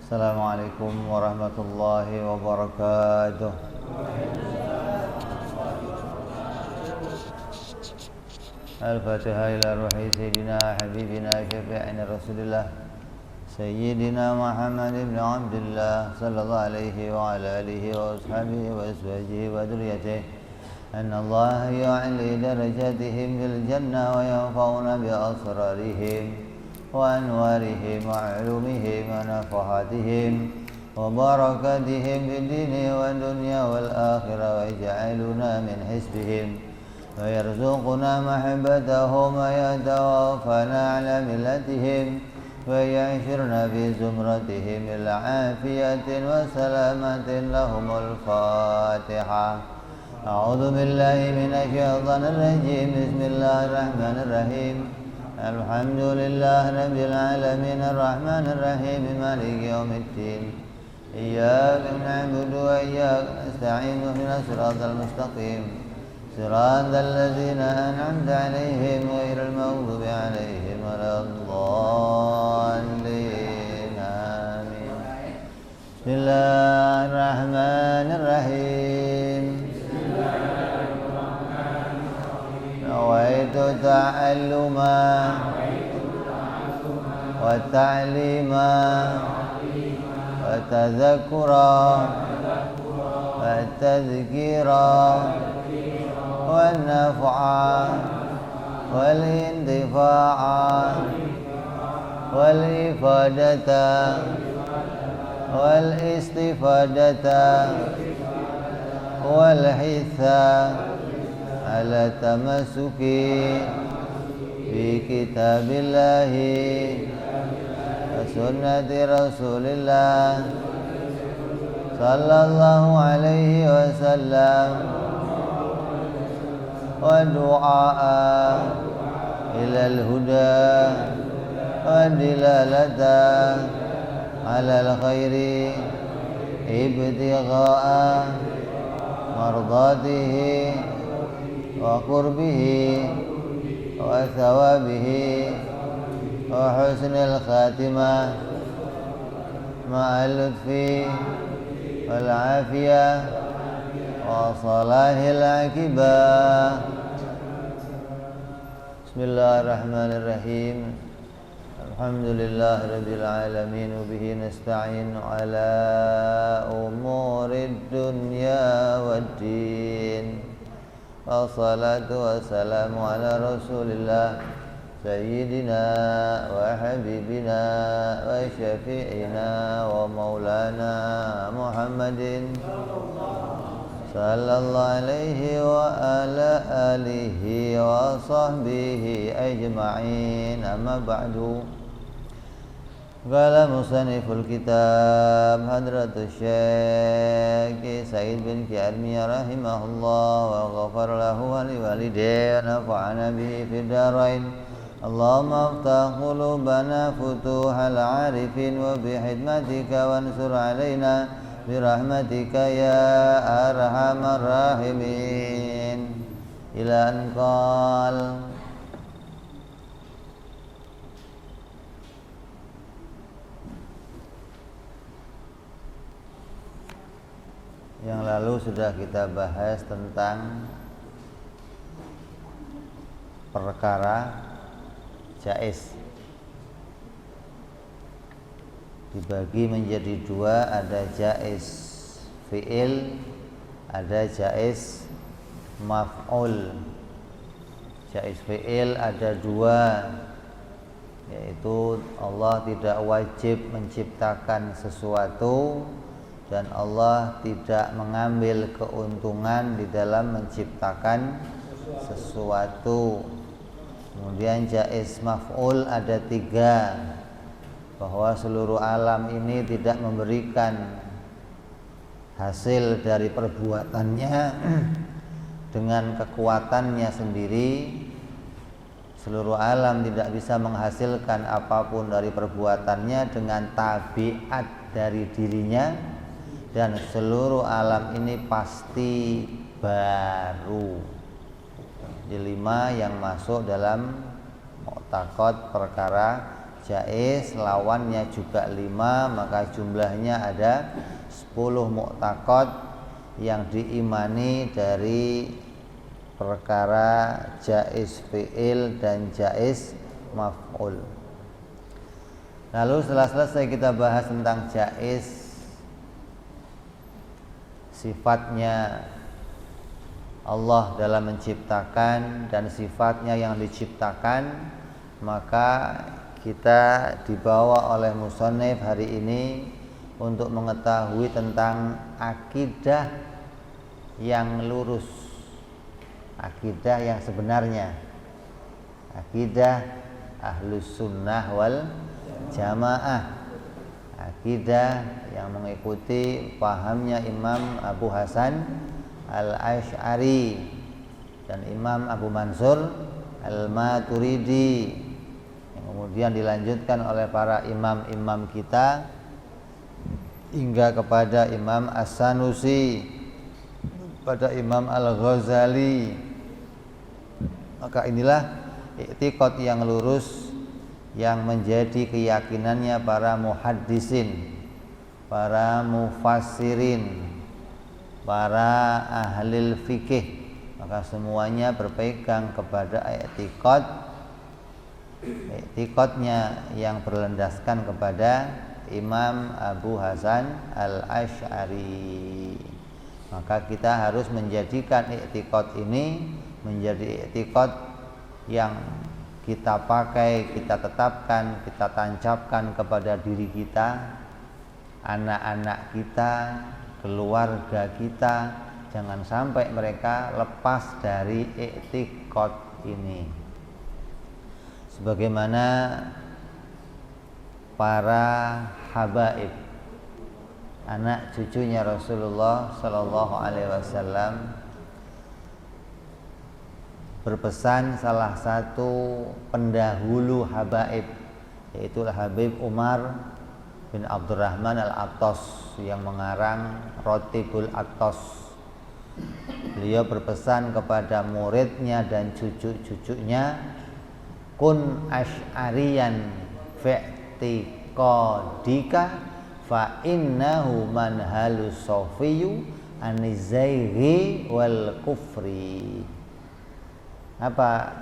Assalamualaikum warahmatullahi wabarakatuh. Al-Fatihah ila ruhi Sayyidina Habibina Syafi'ina Rasulullah Sayyidina Muhammad ibn Abdullah Sallallahu alaihi wa ala alihi wa ashabihi wa aswajihi wa dhurriyyatihi Anna Allah ya'li darajatihim fil jannah wa yanfa'una bi asrarihim وأنوارهم وعلومهم ونفحاتهم وبركاتهم في الدين والدنيا والآخرة ويجعلنا من حزبهم ويرزقنا محبتهم ويتوفنا على ملتهم ويعشرنا في زمرتهم العافية وسلامة لهم الفاتحة أعوذ بالله من الشيطان الرجيم بسم الله الرحمن الرحيم الحمد لله رب العالمين الرحمن الرحيم مالك يوم الدين إياك نعبد وإياك نستعين اهدنا الصراط المستقيم صراط الذين أنعمت عليهم غير المغضوب عليهم ولا الضالين آمين بسم الله الرحمن الرحيم نويت تعلما وتعليما وتذكرا والتذكيرا والنفعا والانتفاعا والإفادة والاستفادة والحثا على التمسك بكتاب الله وسنة رسول الله صلى الله عليه وسلم ودعاء إلى الهدى والدلالة على الخير ابتغاء مرضاته وقربه وثوابه وحسن الخاتمة مع اللطف والعافية وصلاح العاقبة. بسم الله الرحمن الرحيم الحمد لله رب العالمين وبه نستعين على أمور الدنيا والدين والصلاة والسلام على رسول الله سيدنا وحبيبنا وشفيعنا ومولانا محمد صلى الله عليه وعلى آله وصحبه أجمعين أما بعد قال مصنف الكتاب حضرة الشيخ سعيد بن كعرمية رحمه الله وغفر له ولوالديه ونفعنا به في الدارين اللهم افتح قلوبنا فتوح العارفين وبحكمتك وانصر علينا برحمتك يا أرحم الراحمين إلى أن قال Yang lalu sudah kita bahas tentang perkara jaiz. Dibagi menjadi dua, ada jaiz fi'il, ada jaiz maf'ul. Jaiz fi'il ada dua, yaitu Allah tidak wajib menciptakan sesuatu dan Allah tidak mengambil keuntungan di dalam menciptakan sesuatu. Kemudian jaiz maf'ul ada tiga, bahwa seluruh alam ini tidak memberikan hasil dari perbuatannya dengan kekuatannya sendiri. Seluruh alam tidak bisa menghasilkan apapun dari perbuatannya dengan tabiat dari dirinya. Dan seluruh alam ini pasti baru. Di 5 yang masuk dalam mu'taqad perkara jaiz, lawannya juga 5, maka jumlahnya ada 10 mu'taqad yang diimani dari perkara jaiz fi'il dan jaiz maf'ul. Lalu setelah selesai kita bahas tentang jaiz, sifatnya Allah dalam menciptakan dan sifatnya yang diciptakan, maka kita dibawa oleh musannif hari ini untuk mengetahui tentang akidah yang lurus, akidah yang sebenarnya, akidah ahlus sunnah wal jamaah, akidah yang mengikuti pahamnya Imam Abu Hasan Al-Asy'ari dan Imam Abu Mansur Al-Maturidi, yang kemudian dilanjutkan oleh para imam-imam kita hingga kepada Imam As-Sanusi, pada Imam Al-Ghazali. Maka inilah i'tiqad yang lurus yang menjadi keyakinannya para muhaddisin, para mufassirin, para ahli fikih. Maka semuanya berpegang kepada i'tiqadnya yang berlandaskan kepada Imam Abu Hasan Al-Asy'ari. Maka kita harus menjadikan i'tiqad ini menjadi i'tiqad yang kita pakai, kita tetapkan, kita tancapkan kepada diri kita, anak-anak kita, keluarga kita. Jangan sampai mereka lepas dari i'tiqad ini. Sebagaimana para habaib, anak cucunya Rasulullah Sallallahu Alaihi Wasallam, berpesan salah satu pendahulu habaib, yaitu Habib Umar bin Abdurrahman Al-Attas yang mengarang Rotibul Attas. Beliau berpesan kepada muridnya dan cucu-cucunya, kun asy'ariyan fi'tiqadika fa innahu manhalus sofiyyu anizaighi wal kufri. Apa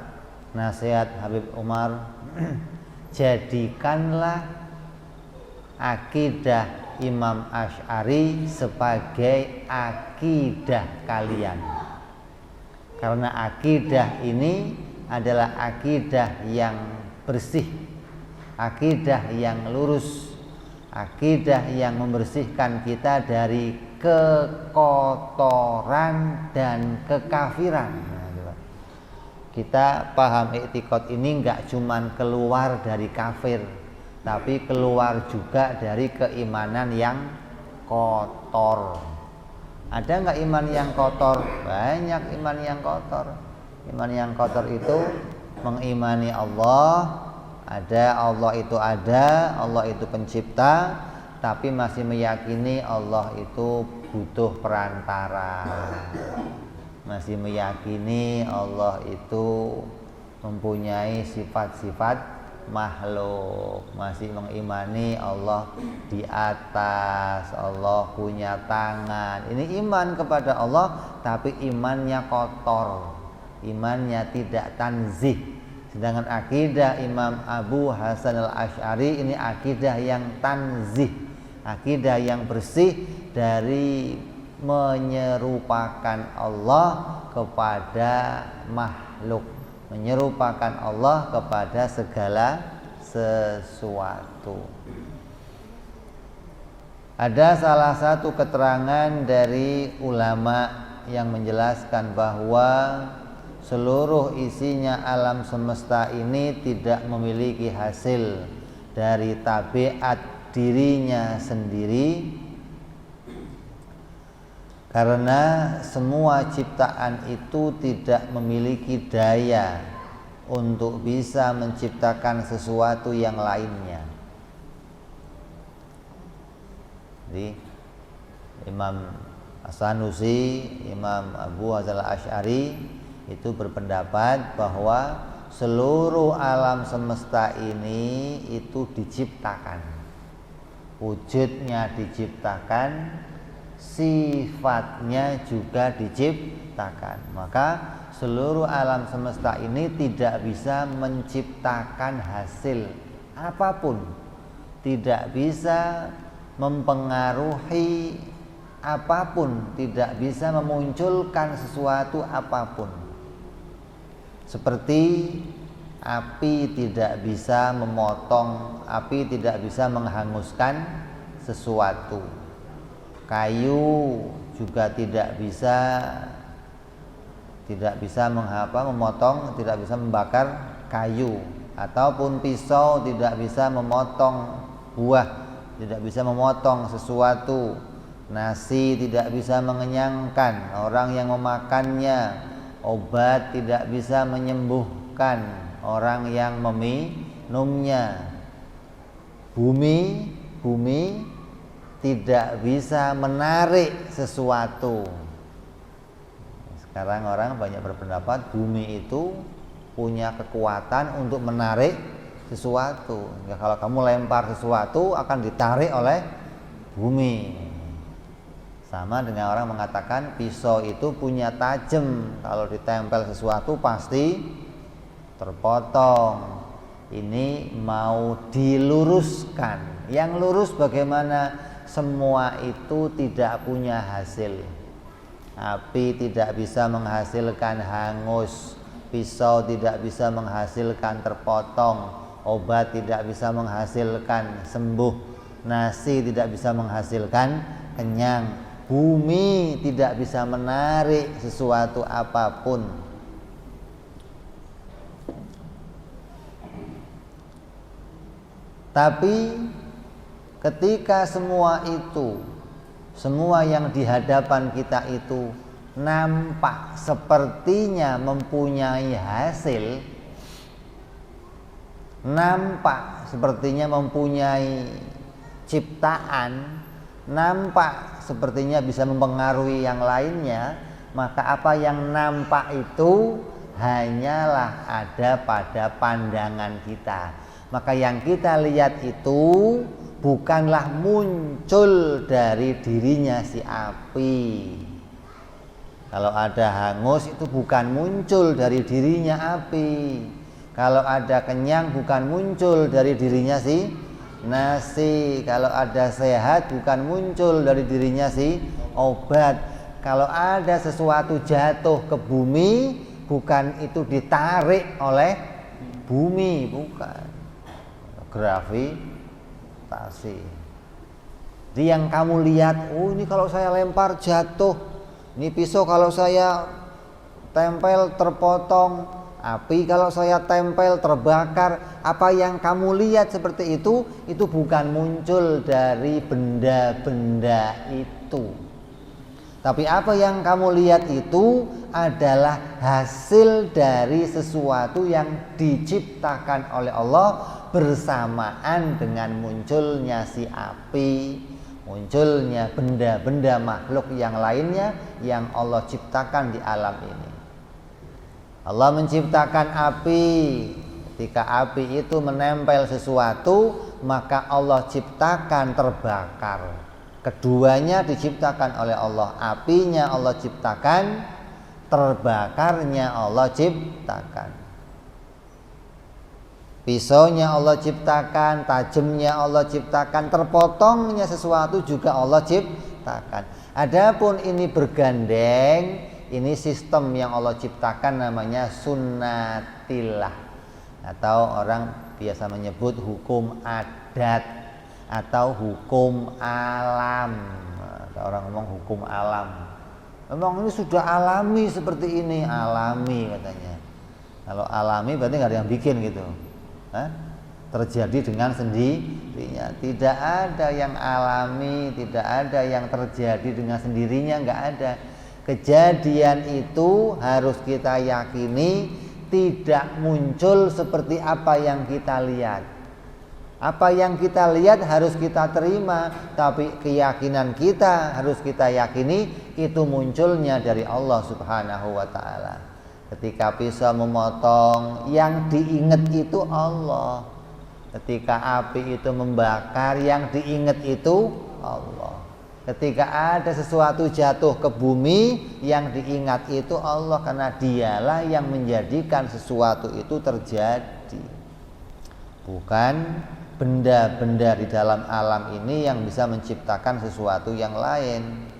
nasihat Habib Umar? Jadikanlah akidah Imam Asy'ari sebagai akidah kalian, karena akidah ini adalah akidah yang bersih, akidah yang lurus, akidah yang membersihkan kita dari kekotoran dan kekafiran. Kita paham i'tiqad ini enggak cuman keluar dari kafir, tapi keluar juga dari keimanan yang kotor. Ada enggak iman yang kotor? Banyak iman yang kotor. Iman yang kotor itu mengimani Allah, Allah itu pencipta, tapi masih meyakini Allah itu butuh perantara, masih meyakini Allah itu mempunyai sifat-sifat makhluk, masih mengimani Allah di atas, Allah punya tangan. Ini iman kepada Allah, tapi imannya kotor, imannya tidak tanzih. Sedangkan akidah Imam Abu Hasan Al-Asy'ari ini akidah yang tanzih, akidah yang bersih dari menyerupakan Allah kepada makhluk, menyerupakan Allah kepada segala sesuatu. Ada salah satu keterangan dari ulama yang menjelaskan bahwa seluruh isinya alam semesta ini tidak memiliki hasil dari tabiat dirinya sendiri, karena semua ciptaan itu tidak memiliki daya untuk bisa menciptakan sesuatu yang lainnya. Jadi Imam As-Sanusi, Imam Abu Hasan Al-Asy'ari itu berpendapat bahwa seluruh alam semesta ini itu diciptakan. Wujudnya diciptakan, sifatnya juga diciptakan. Maka seluruh alam semesta ini tidak bisa menciptakan hasil apapun, tidak bisa mempengaruhi apapun, tidak bisa memunculkan sesuatu apapun. Seperti api tidak bisa memotong, api tidak bisa menghanguskan sesuatu. Kayu juga tidak bisa memotong, tidak bisa membakar kayu, ataupun pisau tidak bisa memotong buah, tidak bisa memotong sesuatu. Nasi tidak bisa mengenyangkan orang yang memakannya, obat tidak bisa menyembuhkan orang yang meminumnya. Bumi tidak bisa menarik sesuatu. Sekarang orang banyak berpendapat bumi itu punya kekuatan untuk menarik sesuatu. Ya, kalau kamu lempar sesuatu akan ditarik oleh bumi. Sama dengan orang mengatakan pisau itu punya tajam, kalau ditempel sesuatu pasti terpotong. Ini mau diluruskan. Yang lurus bagaimana? Semua itu tidak punya hasil. Api tidak bisa menghasilkan hangus, pisau tidak bisa menghasilkan terpotong, obat tidak bisa menghasilkan sembuh, nasi tidak bisa menghasilkan kenyang. Bumi tidak bisa menarik sesuatu apapun. Tapi ketika semua yang di hadapan kita itu nampak sepertinya mempunyai hasil, nampak sepertinya mempunyai ciptaan, nampak sepertinya bisa mempengaruhi yang lainnya, maka apa yang nampak itu hanyalah ada pada pandangan kita. Maka yang kita lihat itu bukanlah muncul dari dirinya si api. Kalau ada hangus itu bukan muncul dari dirinya api. Kalau ada kenyang bukan muncul dari dirinya si nasi. Kalau ada sehat bukan muncul dari dirinya si obat. Kalau ada sesuatu jatuh ke bumi, bukan itu ditarik oleh bumi, bukan. Gravitasi. Jadi yang kamu lihat, oh ini kalau saya lempar jatuh, ini pisau kalau saya tempel terpotong, api kalau saya tempel terbakar. Apa yang kamu lihat seperti itu bukan muncul dari benda-benda itu. Tapi apa yang kamu lihat itu adalah hasil dari sesuatu yang diciptakan oleh Allah bersamaan dengan munculnya si api, munculnya benda-benda makhluk yang lainnya yang Allah ciptakan di alam ini. Allah menciptakan api. Ketika api itu menempel sesuatu, maka Allah ciptakan terbakar. Keduanya diciptakan oleh Allah. Apinya Allah ciptakan, terbakarnya Allah ciptakan. Pisaunya Allah ciptakan, tajamnya Allah ciptakan, terpotongnya sesuatu juga Allah ciptakan. Adapun ini bergandeng, ini sistem yang Allah ciptakan namanya sunnatillah, atau orang biasa menyebut hukum adat atau hukum alam. Orang ngomong hukum alam. Memang ini sudah alami seperti ini, alami katanya. Kalau alami berarti nggak ada yang bikin gitu. Terjadi dengan sendirinya. Tidak ada yang alami, tidak ada yang terjadi dengan sendirinya, nggak ada. Kejadian itu harus kita yakini tidak muncul seperti apa yang kita lihat. Apa yang kita lihat harus kita terima, tapi keyakinan kita harus kita yakini itu munculnya dari Allah Subhanahu wa ta'ala. Ketika pisau memotong, yang diingat itu Allah. Ketika api itu membakar, yang diingat itu Allah. Ketika ada sesuatu jatuh ke bumi, yang diingat itu Allah, karena dialah yang menjadikan sesuatu itu terjadi. Bukan benda-benda di dalam alam ini yang bisa menciptakan sesuatu yang lain.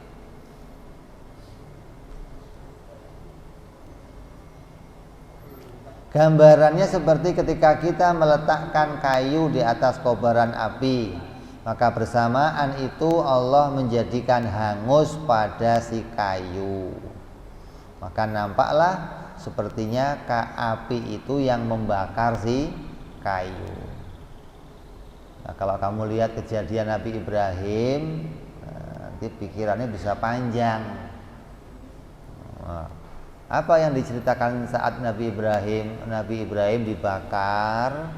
Gambarannya seperti ketika kita meletakkan kayu di atas kobaran api, maka bersamaan itu Allah menjadikan hangus pada si kayu. Maka nampaklah sepertinya api itu yang membakar si kayu. Nah, kalau kamu lihat kejadian Nabi Ibrahim, nanti pikirannya bisa panjang. Apa yang diceritakan saat Nabi Ibrahim dibakar,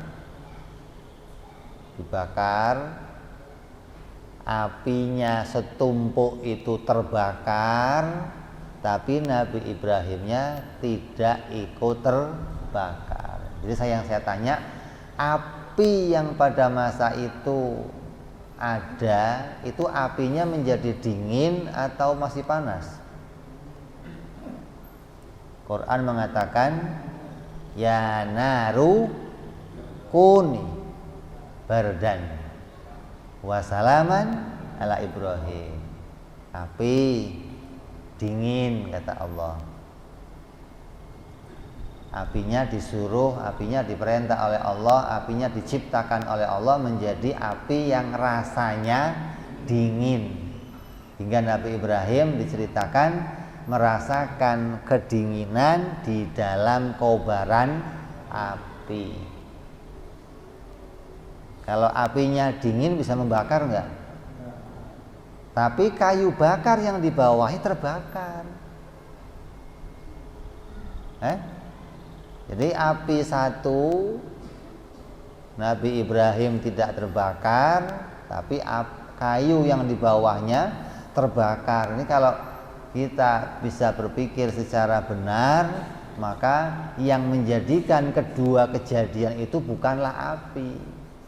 apinya setumpuk itu terbakar, tapi Nabi Ibrahimnya tidak ikut terbakar. Jadi yang saya tanya, api yang pada masa itu ada, itu apinya menjadi dingin atau masih panas? Quran mengatakan, ya naru kuni bardan wasalaman ala Ibrahim. Api dingin, kata Allah. Apinya diperintah oleh Allah, apinya diciptakan oleh Allah menjadi api yang rasanya dingin. Hingga Nabi Ibrahim diceritakan merasakan kedinginan di dalam kobaran api. Kalau apinya dingin bisa membakar enggak? Tapi kayu bakar yang di bawahnya terbakar. Jadi api satu, Nabi Ibrahim tidak terbakar, tapi kayu yang di bawahnya terbakar. Ini kalau kita bisa berpikir secara benar, maka yang menjadikan kedua kejadian itu bukanlah api.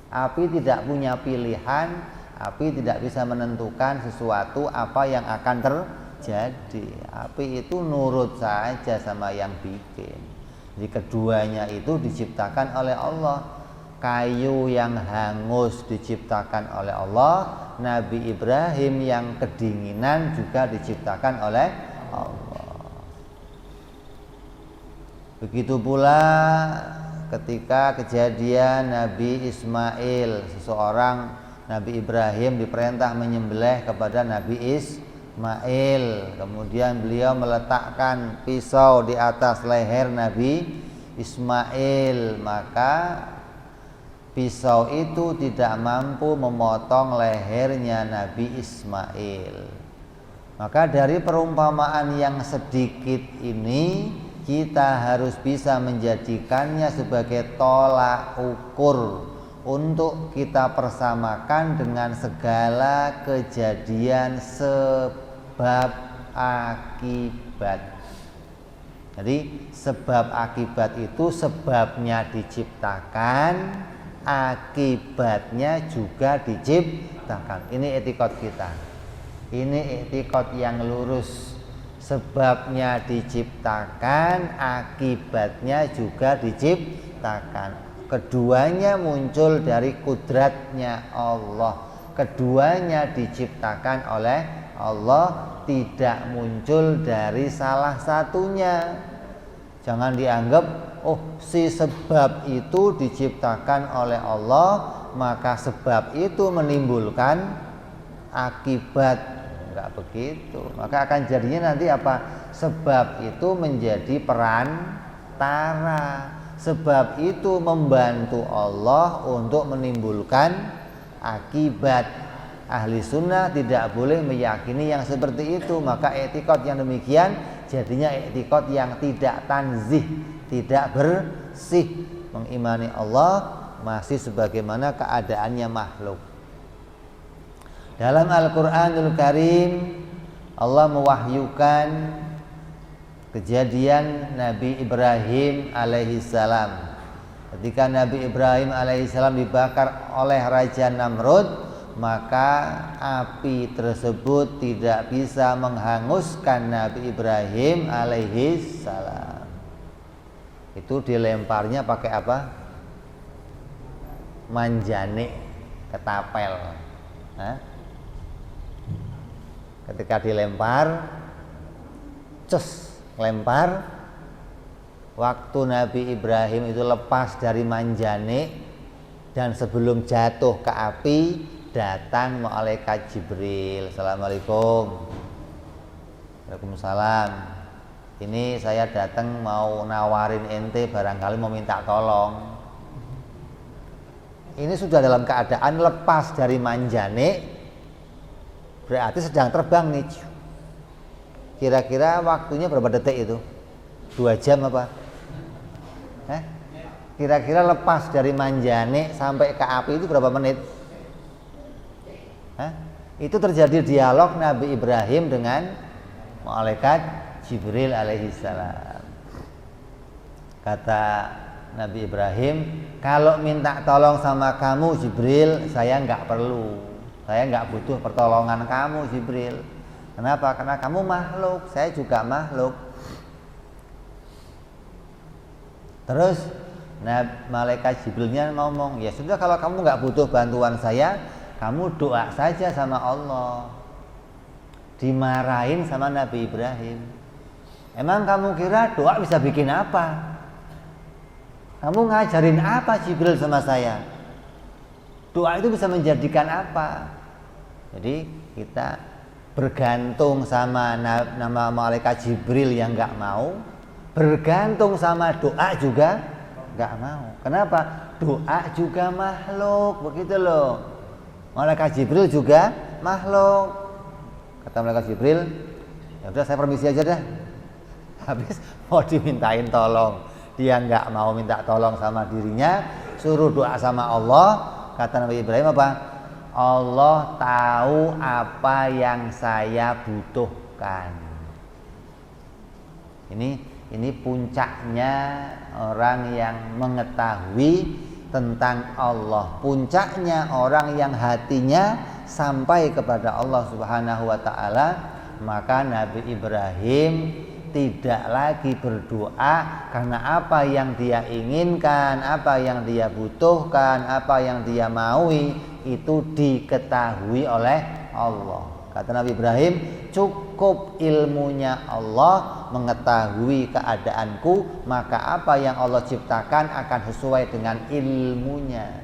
Api tidak punya pilihan, api tidak bisa menentukan sesuatu apa yang akan terjadi. Api itu nurut saja sama yang bikin. Jadi keduanya itu diciptakan oleh Allah. Kayu yang hangus diciptakan oleh Allah, Nabi Ibrahim yang kedinginan juga diciptakan oleh Allah. Begitu pula ketika kejadian Nabi Ismail, seseorang Nabi Ibrahim diperintah menyembelih kepada Nabi Ismail. Kemudian beliau meletakkan pisau di atas leher Nabi Ismail, maka pisau itu tidak mampu memotong lehernya Nabi Ismail. Maka dari perumpamaan yang sedikit ini, kita harus bisa menjadikannya sebagai tolak ukur untuk kita persamakan dengan segala kejadian sebab akibat. Jadi sebab akibat itu sebabnya diciptakan, akibatnya juga diciptakan. Ini etikot kita. Ini etikot yang lurus. Sebabnya diciptakan, akibatnya juga diciptakan. Keduanya muncul dari kudratnya Allah. Keduanya diciptakan oleh Allah, tidak muncul dari salah satunya. Jangan dianggap si sebab itu diciptakan oleh Allah, maka sebab itu menimbulkan akibat. Enggak begitu. Maka akan jadinya nanti apa? Sebab itu menjadi perantara. Sebab itu membantu Allah untuk menimbulkan akibat. Ahli sunnah tidak boleh meyakini yang seperti itu. Maka etikot yang demikian jadinya etikot yang tidak tanzih, tidak bersih, mengimani Allah masih sebagaimana keadaannya makhluk. Dalam Al-Qur'anul Karim Allah mewahyukan kejadian Nabi Ibrahim alaihissalam. Ketika Nabi Ibrahim alaihissalam dibakar oleh Raja Namrud, maka api tersebut tidak bisa menghanguskan Nabi Ibrahim alaihissalam. Itu dilemparnya pakai apa? Manjane, ketapel. Ketika dilempar, lempar, waktu Nabi Ibrahim itu lepas dari manjane dan sebelum jatuh ke api, datang malaikat Jibril. Assalamualaikum. Waalaikumsalam. Ini saya datang mau nawarin ente, barangkali mau minta tolong. Ini sudah dalam keadaan lepas dari manjane, berarti sedang terbang nih. Kira-kira waktunya berapa detik itu? 2 jam apa? Kira-kira lepas dari manjane sampai ke api itu berapa menit? Itu terjadi dialog Nabi Ibrahim dengan malaikat Jibril alaihissalam. Kata Nabi Ibrahim, kalau minta tolong sama kamu Jibril, saya nggak perlu. Saya nggak butuh pertolongan kamu Jibril. Kenapa? Karena kamu makhluk, saya juga makhluk. Terus malaikat Jibrilnya ngomong, ya sudah kalau kamu nggak butuh bantuan saya, kamu doa saja sama Allah. Dimarahin sama Nabi Ibrahim. Emang kamu kira doa bisa bikin apa? Kamu ngajarin apa Jibril sama saya? Doa itu bisa menjadikan apa? Jadi kita bergantung sama nama malaikat Jibril yang nggak mau, bergantung sama doa juga nggak mau. Kenapa? Doa juga makhluk, begitu loh. Malaikat Jibril juga makhluk. Kata malaikat Jibril, ya udah saya permisi aja dah. Habis mau dimintain tolong, dia nggak mau minta tolong sama dirinya, suruh doa sama Allah. Kata Nabi Ibrahim apa? Allah tahu apa yang saya butuhkan. Ini puncaknya orang yang mengetahui tentang Allah. Puncaknya orang yang hatinya sampai kepada Allah Subhanahu wa taala. Maka Nabi Ibrahim tidak lagi berdoa karena apa yang dia inginkan, apa yang dia butuhkan, apa yang dia maui itu diketahui oleh Allah. Kata Nabi Ibrahim, cukup ilmunya Allah mengetahui keadaanku, maka apa yang Allah ciptakan akan sesuai dengan ilmunya.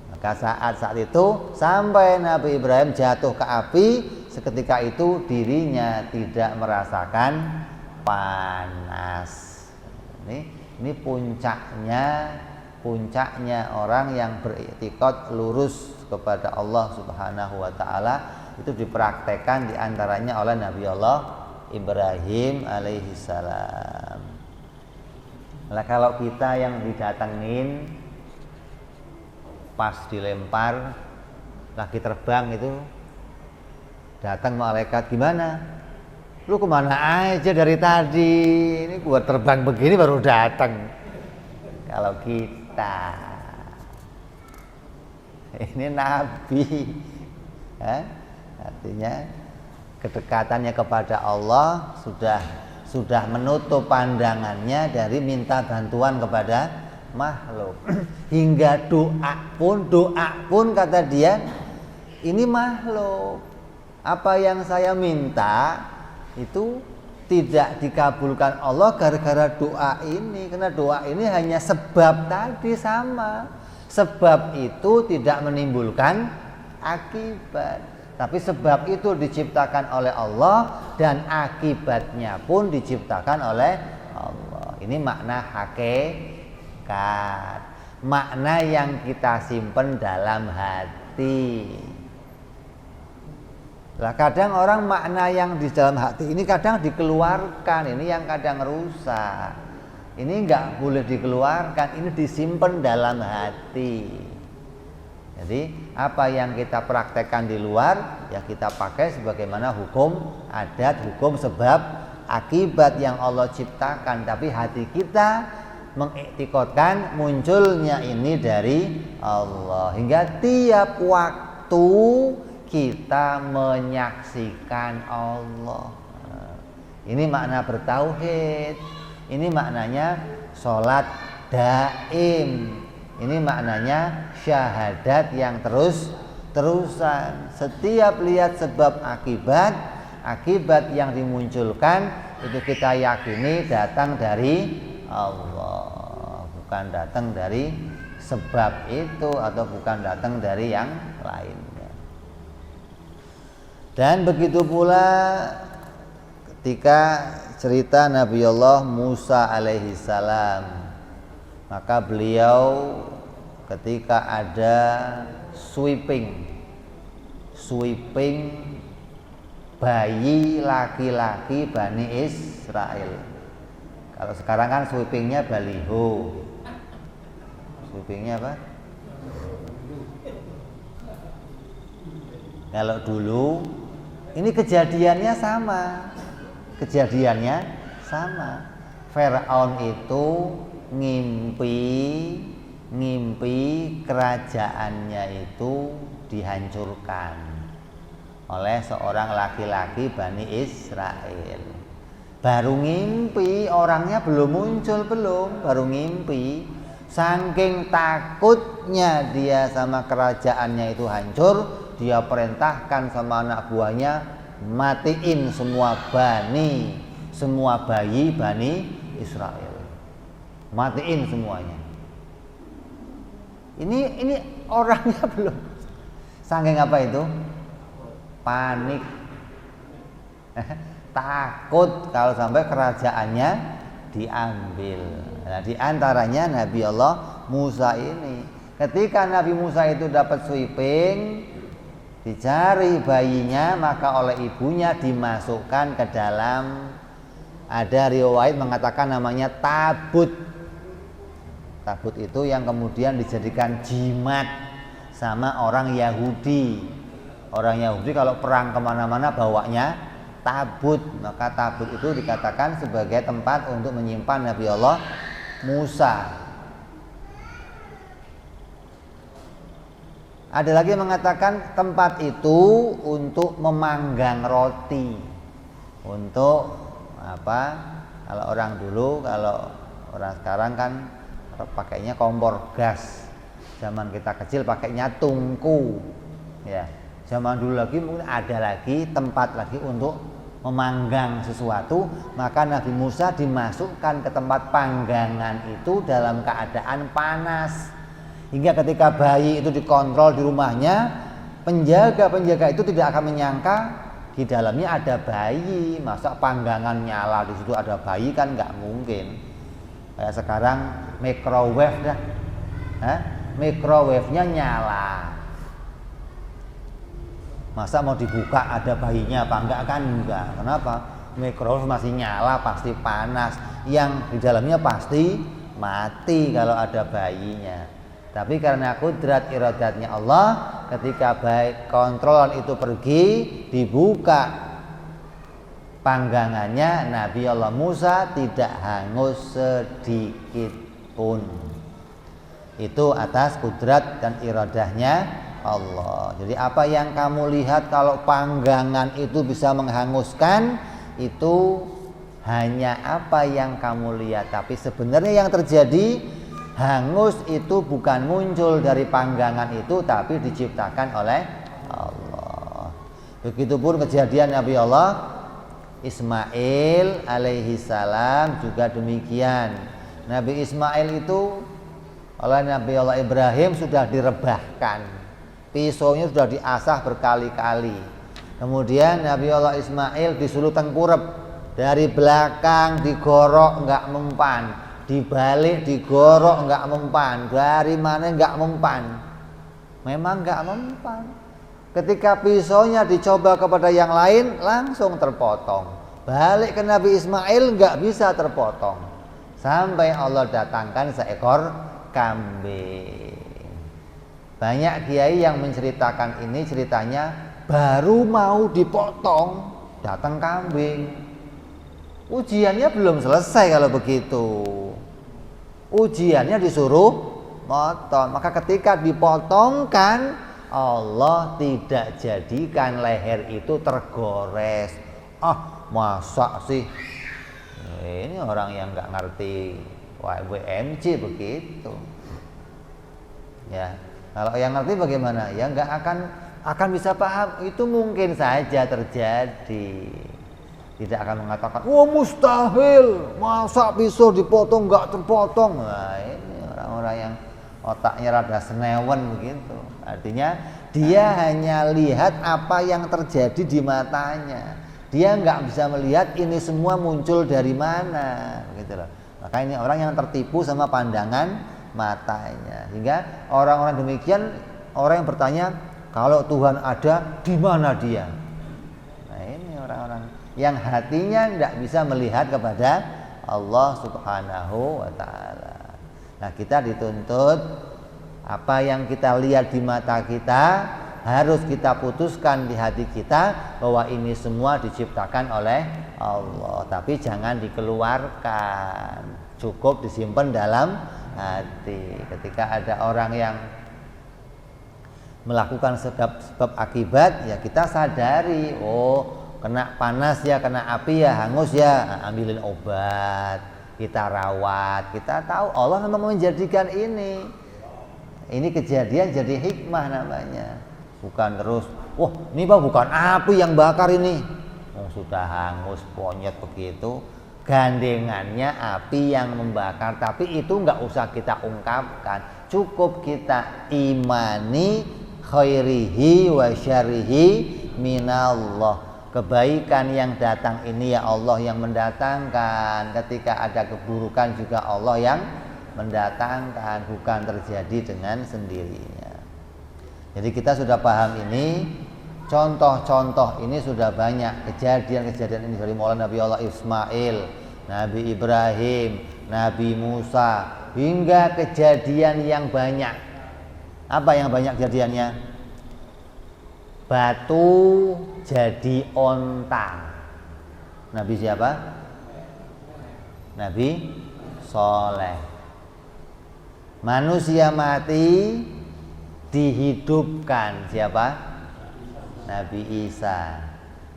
Maka saat itu sampai Nabi Ibrahim jatuh ke api, seketika itu dirinya tidak merasakan panas. Ini puncaknya orang yang beriktikad lurus kepada Allah Subhanahu wa taala, itu dipraktekkan diantaranya oleh Nabi Allah Ibrahim alaihissalam. Nah, kalau kita yang didatengin pas dilempar lagi terbang itu, datang malaikat, gimana? Lu kemana aja dari tadi? Ini gua terbang begini baru datang. Kalau kita ini Nabi, artinya kedekatannya kepada Allah sudah menutup pandangannya dari minta bantuan kepada makhluk. Hingga doa pun kata dia, ini makhluk. Apa yang saya minta itu tidak dikabulkan Allah gara-gara doa ini. Karena doa ini hanya sebab tadi sama. Sebab itu tidak menimbulkan akibat. Tapi sebab itu diciptakan oleh Allah dan akibatnya pun diciptakan oleh Allah. Ini makna hakikat. Makna yang kita simpen dalam hati. Nah, kadang orang makna yang di dalam hati ini kadang dikeluarkan, ini yang kadang rusak. Ini enggak boleh dikeluarkan, ini disimpan dalam hati. Jadi apa yang kita praktekkan di luar ya kita pakai sebagaimana hukum adat, hukum sebab akibat yang Allah ciptakan, tapi hati kita mengiktikadkan munculnya ini dari Allah, hingga tiap waktu kita menyaksikan Allah. Ini makna bertauhid, ini maknanya sholat daim, ini maknanya syahadat yang terus-terusan. Setiap lihat sebab akibat, akibat yang dimunculkan itu kita yakini datang dari Allah, bukan datang dari sebab itu atau bukan datang dari yang lainnya. Dan begitu pula ketika cerita Nabi Allah Musa alaihi salam, maka beliau ketika ada sweeping bayi laki-laki Bani Israel. Kalau sekarang kan sweepingnya baliho. Sweepingnya apa? Kalau dulu ini kejadiannya sama. Firaun itu ngimpi kerajaannya itu dihancurkan oleh seorang laki-laki Bani Israel. Baru ngimpi, orangnya belum muncul, baru ngimpi. Saking takutnya dia sama kerajaannya itu hancur, dia perintahkan sama anak buahnya, matiin semua bayi Bani Israel. Matiin semuanya. Ini orangnya belum. Saking apa itu? Panik. Takut kalau sampai kerajaannya diambil. Nah, di antaranya Nabi Allah Musa ini. Ketika Nabi Musa itu dapat sweeping, dicari bayinya, maka oleh ibunya dimasukkan ke dalam, ada riwayat mengatakan namanya tabut. Tabut itu yang kemudian dijadikan jimat sama orang Yahudi. Orang Yahudi kalau perang kemana-mana bawanya tabut, maka tabut itu dikatakan sebagai tempat untuk menyimpan Nabi Allah Musa. Ada lagi yang mengatakan tempat itu untuk memanggang roti. Untuk apa? Kalau orang dulu, kalau orang sekarang kan pakainya kompor gas. Zaman kita kecil pakainya tungku. Ya. Zaman dulu lagi mungkin ada lagi tempat lagi untuk memanggang sesuatu, maka Nabi Musa dimasukkan ke tempat panggangan itu dalam keadaan panas, hingga ketika bayi itu dikontrol di rumahnya, penjaga itu tidak akan menyangka di dalamnya ada bayi. Masa panggangan nyala di situ ada bayi, kan nggak mungkin. Kayak sekarang microwave dah, microwave-nya nyala. Masa mau dibuka ada bayinya apa enggak? Kan enggak. Kenapa? Microwave masih nyala, pasti panas. Yang di dalamnya pasti mati kalau ada bayinya. Tapi karena kudrat iradatnya Allah, ketika baik kontrol itu pergi, dibuka panggangannya, Nabi Allah Musa tidak hangus sedikit pun. Itu atas kudrat dan iradahnya Allah. Jadi apa yang kamu lihat kalau panggangan itu bisa menghanguskan, itu hanya apa yang kamu lihat. Tapi sebenarnya yang terjadi, hangus itu bukan muncul dari panggangan itu, tapi diciptakan oleh Allah. Begitupun kejadian Nabi Allah Ismail alaihi salam juga demikian. Nabi Ismail itu oleh Nabi Allah Ibrahim sudah direbahkan. Pisaunya sudah diasah berkali-kali. Kemudian Nabi Allah Ismail disuruh tengkurep, dari belakang digorok enggak mempan, dibalik digorok enggak mempan, dari mana enggak mempan. Memang enggak mempan. Ketika pisaunya dicoba kepada yang lain, langsung terpotong. Balik ke Nabi Ismail enggak bisa terpotong. Sampai Allah datangkan seekor kambing. Banyak kiai yang menceritakan ini, ceritanya baru mau dipotong datang kambing. Ujiannya belum selesai kalau begitu. Ujiannya disuruh potong. Maka ketika dipotongkan, Allah tidak jadikan leher itu tergores. Masa sih? Ini orang yang nggak ngerti WMC begitu. Ya, kalau yang ngerti bagaimana? Ya nggak akan bisa paham. Itu mungkin saja terjadi. Tidak akan mengatakan, wah mustahil, masa pisau dipotong nggak terpotong. Nah, ini orang-orang yang otaknya rada senewen begitu. Artinya dia hanya lihat apa yang terjadi di matanya. Dia nggak bisa melihat ini semua muncul dari mana, gitu loh. Maka ini orang yang tertipu sama pandangan matanya. Sehingga orang-orang demikian, orang yang bertanya, kalau Tuhan ada, di mana dia? Nah, ini orang-orang yang hatinya tidak bisa melihat kepada Allah Subhanahu wa ta'ala. Nah, kita dituntut apa yang kita lihat di mata kita harus kita putuskan di hati kita bahwa ini semua diciptakan oleh Allah, tapi jangan dikeluarkan, cukup disimpan dalam hati. Ketika ada orang yang melakukan sebab akibat, ya kita sadari, kena panas ya, kena api ya, hangus ya, ambilin obat, kita rawat. Kita tahu Allah memang menjadikan ini kejadian jadi hikmah namanya. Bukan terus, ini Pak bukan api yang bakar ini, sudah hangus monyet begitu. Gandengannya api yang membakar, tapi itu nggak usah kita ungkapkan, cukup kita imani khairihi wa syarihi minallah. Kebaikan yang datang ini ya Allah yang mendatangkan. Ketika ada keburukan juga Allah yang mendatangkan, bukan terjadi dengan sendirinya. Jadi kita sudah paham ini. Contoh-contoh ini sudah banyak. Kejadian-kejadian ini dari mulai Nabi Allah Ismail, Nabi Ibrahim, Nabi Musa, hingga kejadian yang banyak. Apa yang banyak kejadiannya? Batu jadi onta. Nabi siapa? Nabi Soleh. Manusia mati dihidupkan. Siapa? Nabi Isa.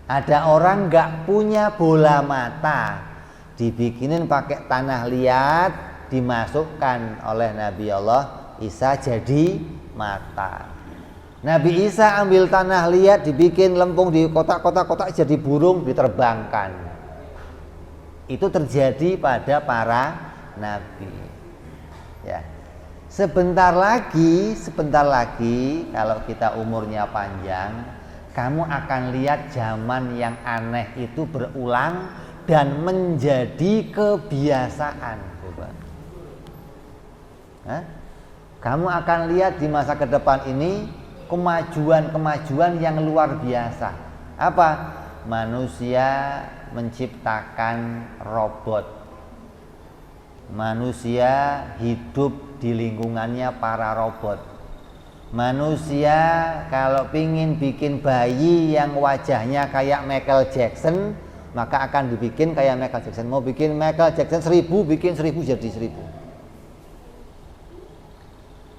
Ada orang gak punya bola mata, dibikinin pakai tanah liat, dimasukkan oleh Nabi Allah Isa jadi mata. Nabi Isa ambil tanah liat, dibikin lempung di kotak-kotak jadi burung, diterbangkan. Itu terjadi pada para nabi. Ya. Sebentar lagi kalau kita umurnya panjang, kamu akan lihat zaman yang aneh itu berulang dan menjadi kebiasaan. Coba. Kamu akan lihat di masa ke depan ini kemajuan yang luar biasa. Apa? Manusia menciptakan robot. Manusia hidup di lingkungannya para robot. Manusia kalau pingin bikin bayi yang wajahnya kayak Michael Jackson, maka akan dibikin kayak Michael Jackson. Mau bikin Michael Jackson 1000, bikin 1000 jadi 1000.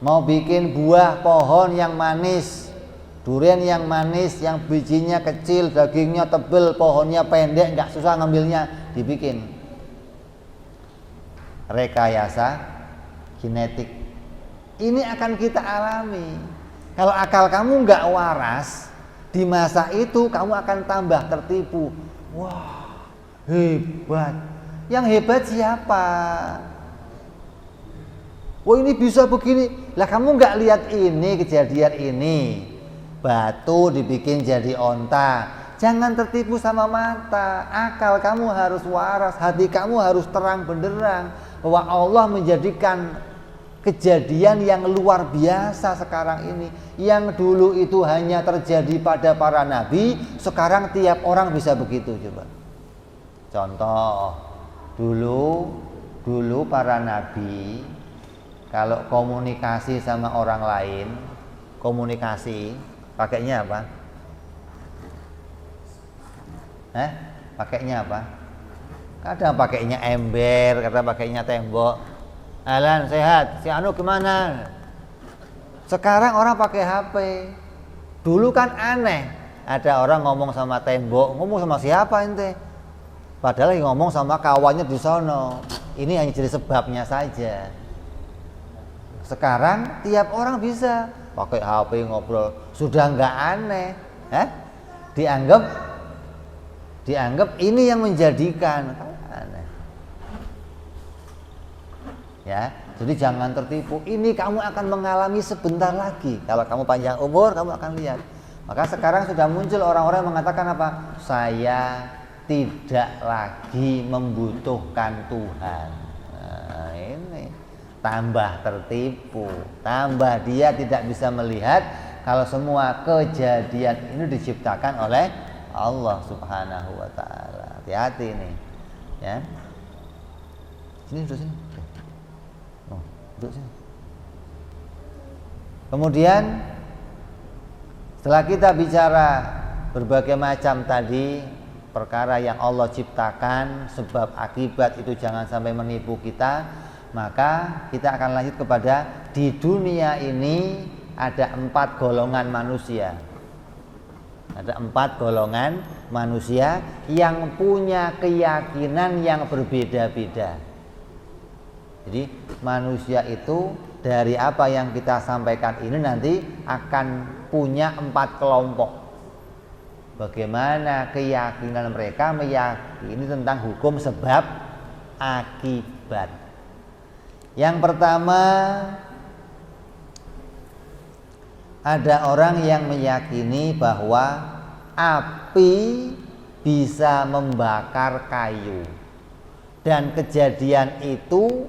Mau bikin buah pohon yang manis, durian yang manis, yang bijinya kecil, dagingnya tebal, pohonnya pendek, nggak susah ngambilnya, dibikin. Rekayasa genetik. Ini akan kita alami. Kalau akal kamu nggak waras, di masa itu kamu akan tambah tertipu. Wah, hebat. Yang hebat siapa? Ini bisa begini. Lah kamu nggak lihat ini kejadian ini. Batu dibikin jadi onta. Jangan tertipu sama mata. Akal kamu harus waras, hati kamu harus terang benderang bahwa Allah menjadikan kejadian yang luar biasa sekarang ini. Yang dulu itu hanya terjadi pada para nabi, sekarang tiap orang bisa begitu. Coba. Contoh, dulu para nabi kalau komunikasi sama orang lain, komunikasi pakainya apa? Pakainya apa? Kadang pakainya ember, kadang pakainya tembok. Alan sehat, si Anu gimana? Sekarang orang pakai HP. Dulu kan aneh, ada orang ngomong sama tembok, ngomong sama siapa ente? Padahal ngomong sama kawannya di sono. Ini hanya jadi sebabnya saja. Sekarang tiap orang bisa pakai HP ngobrol, sudah nggak aneh, dianggap ini yang menjadikan aneh. Ya, jadi jangan tertipu. Ini kamu akan mengalami sebentar lagi. Kalau kamu panjang umur, kamu akan lihat. Maka sekarang sudah muncul orang-orang yang mengatakan apa? Saya tidak lagi membutuhkan Tuhan. Nah, ini tambah tertipu, tambah dia tidak bisa melihat kalau semua kejadian ini diciptakan oleh Allah Subhanahu wa taala. Hati-hati nih, ya. Sini duduk sini. Oh, duduk sini. Kemudian setelah kita bicara berbagai macam tadi perkara yang Allah ciptakan, sebab akibat itu jangan sampai menipu kita, maka kita akan lanjut kepada di dunia ini ada 4 golongan manusia. Ada 4 golongan manusia yang punya keyakinan yang berbeda-beda. Jadi manusia itu dari apa yang kita sampaikan ini nanti akan punya 4 kelompok. Bagaimana keyakinan mereka meyakini tentang hukum sebab akibat. Yang pertama, ada orang yang meyakini bahwa api bisa membakar kayu, dan kejadian itu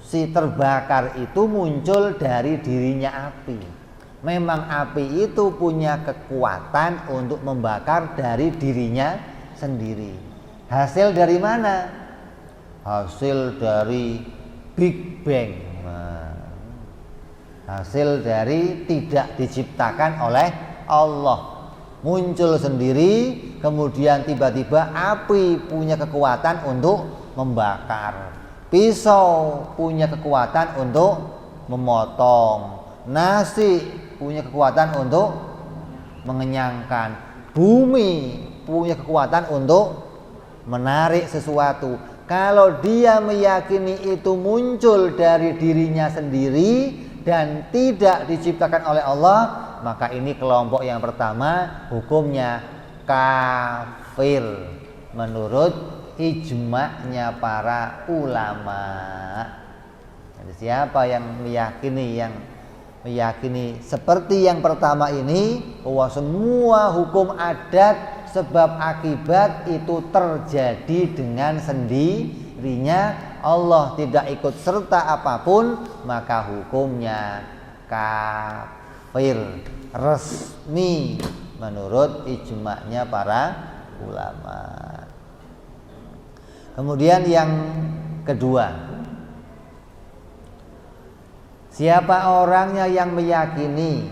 si terbakar itu muncul dari dirinya api. Memang api itu punya kekuatan untuk membakar dari dirinya sendiri. Hasil dari mana? Hasil dari Big Bang. Hasil dari tidak diciptakan oleh Allah. Muncul sendiri, kemudian tiba-tiba api punya kekuatan untuk membakar. Pisau punya kekuatan untuk memotong. Nasi punya kekuatan untuk mengenyangkan. Bumi punya kekuatan untuk menarik sesuatu. Kalau dia meyakini itu muncul dari dirinya sendiri dan tidak diciptakan oleh Allah, maka ini kelompok yang pertama hukumnya kafir menurut ijma'nya para ulama. Jadi siapa yang meyakini seperti yang pertama ini, bahwa semua hukum adat sebab akibat itu terjadi dengan sendirinya, Allah tidak ikut serta apapun, maka hukumnya kafir resmi menurut ijma'nya para ulama. Kemudian yang kedua, siapa orangnya yang meyakini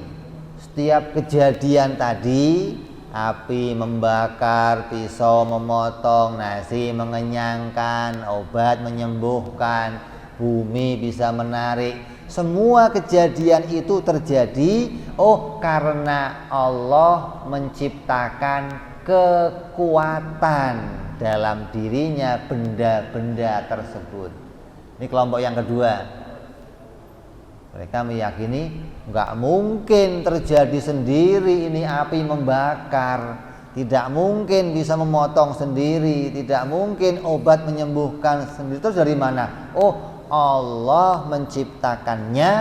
setiap kejadian tadi, api membakar, pisau memotong, nasi mengenyangkan, obat menyembuhkan, bumi bisa menarik, semua kejadian itu terjadi karena Allah menciptakan kekuatan dalam dirinya benda-benda tersebut. Ini kelompok yang kedua. Mereka meyakini nggak mungkin terjadi sendiri ini api membakar, tidak mungkin bisa memotong sendiri, tidak mungkin obat menyembuhkan sendiri. Terus dari mana? Allah menciptakannya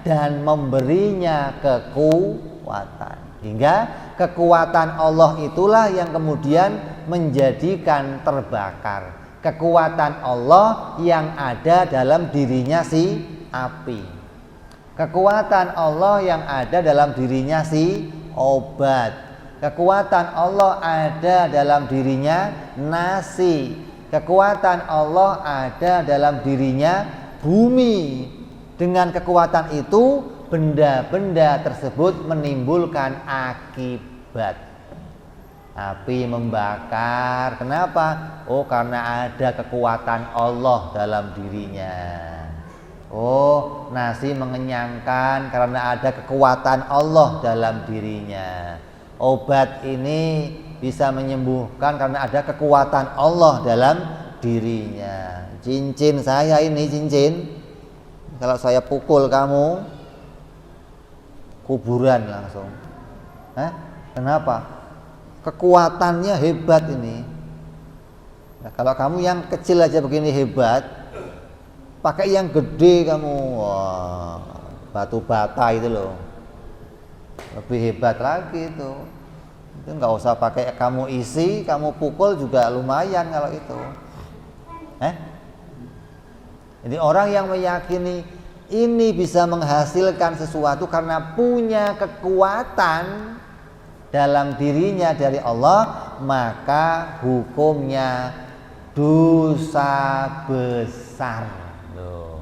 dan memberinya kekuatan. Hingga kekuatan Allah itulah yang kemudian menjadikan terbakar. Kekuatan Allah yang ada dalam dirinya si api. Kekuatan Allah yang ada dalam dirinya si obat. Kekuatan Allah ada dalam dirinya nasi. Kekuatan Allah ada dalam dirinya bumi. Dengan kekuatan itu benda-benda tersebut menimbulkan akibat. Api membakar. Kenapa? Oh, karena ada kekuatan Allah dalam dirinya. Oh, nasi mengenyangkan karena ada kekuatan Allah dalam dirinya. Obat ini bisa menyembuhkan karena ada kekuatan Allah dalam dirinya. Cincin saya ini cincin, kalau saya pukul kamu kuburan langsung. Kenapa? Kekuatannya hebat ini. Nah, kalau kamu yang kecil aja begini hebat, pakai yang gede kamu, wah, batu bata itu loh, lebih hebat lagi itu. Itu nggak usah pakai kamu isi, kamu pukul juga lumayan kalau itu. Jadi orang yang meyakini ini bisa menghasilkan sesuatu karena punya kekuatan dalam dirinya dari Allah, maka hukumnya dosa besar. Loh.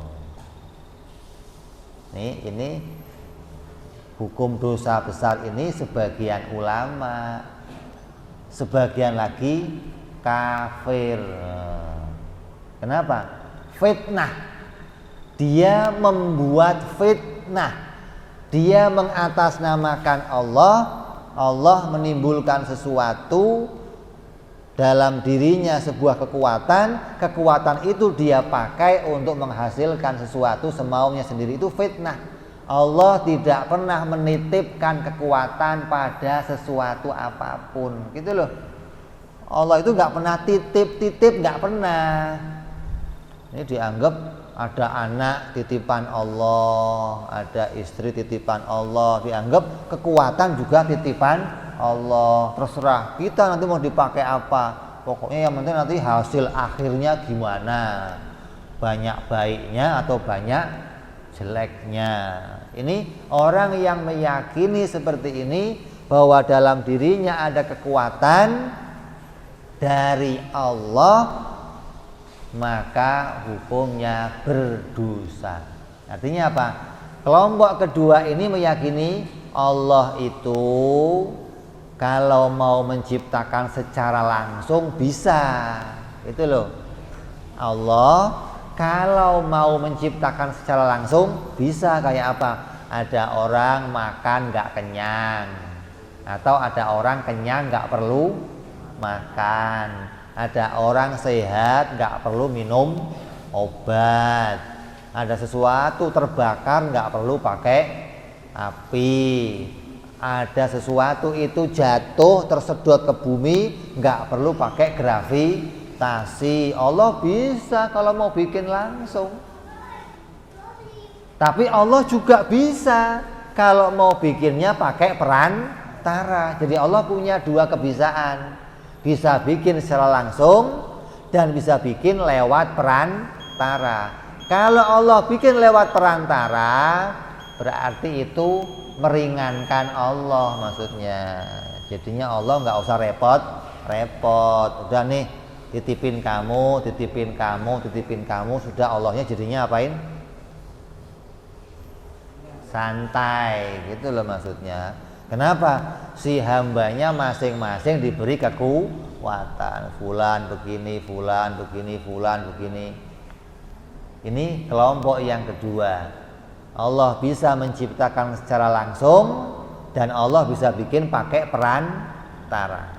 Ini hukum dosa besar ini sebagian ulama, sebagian lagi kafir. Kenapa? Fitnah. Dia membuat fitnah. Dia mengatasnamakan Allah. Allah menimbulkan sesuatu dalam dirinya, sebuah kekuatan. Kekuatan itu dia pakai untuk menghasilkan sesuatu semaunya sendiri. Itu fitnah. Allah tidak pernah menitipkan kekuatan pada sesuatu apapun, gitu loh. Allah itu nggak pernah titip, nggak pernah. Ini dianggap ada anak titipan Allah, ada istri titipan Allah, dianggap kekuatan juga titipan Allah. Terserah kita nanti mau dipakai apa, pokoknya yang penting nanti hasil akhirnya gimana, banyak baiknya atau banyak jeleknya. Ini orang yang meyakini seperti ini, bahwa dalam dirinya ada kekuatan dari Allah, maka hukumnya berdosa. Artinya apa? Kelompok kedua ini meyakini Allah itu kalau mau menciptakan secara langsung bisa. Itu loh. Allah kalau mau menciptakan secara langsung bisa. Kayak apa? Ada orang makan gak kenyang, atau ada orang kenyang gak perlu makan. Ada orang sehat gak perlu minum obat. Ada sesuatu terbakar gak perlu pakai api. Ada sesuatu itu jatuh tersedot ke bumi gak perlu pakai gravitasi. Allah bisa kalau mau bikin langsung. Tapi Allah juga bisa kalau mau bikinnya pakai perantara. Jadi Allah punya dua kebisaan. Bisa bikin secara langsung dan bisa bikin lewat perantara. Kalau Allah bikin lewat perantara, berarti itu meringankan Allah maksudnya. Jadinya Allah nggak usah repot-repot. Udah nih, titipin kamu, sudah Allahnya jadinya apain? Santai, gitu loh maksudnya. Kenapa? Si hambanya masing-masing diberi kekuatan. Fulan begini. Ini kelompok yang kedua. Allah bisa menciptakan secara langsung dan Allah bisa bikin pakai perantara.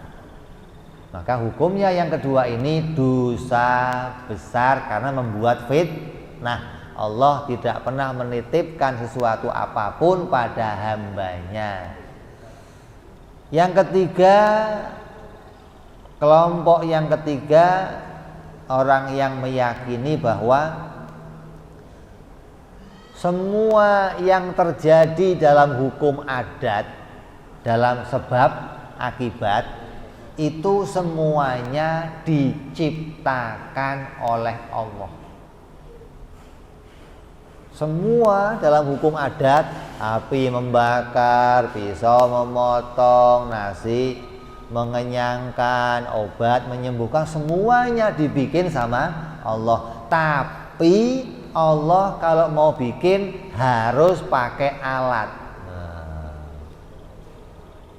Maka hukumnya yang kedua ini dosa besar karena membuat fitnah. Allah tidak pernah menitipkan sesuatu apapun pada hambanya. Yang ketiga, kelompok yang ketiga, orang yang meyakini bahwa semua yang terjadi dalam hukum adat, dalam sebab akibat, itu semuanya diciptakan oleh Allah. Semua dalam hukum adat, api membakar, pisau memotong, nasi mengenyangkan, obat menyembuhkan, semuanya dibikin sama Allah. Tapi Allah kalau mau bikin harus pakai alat.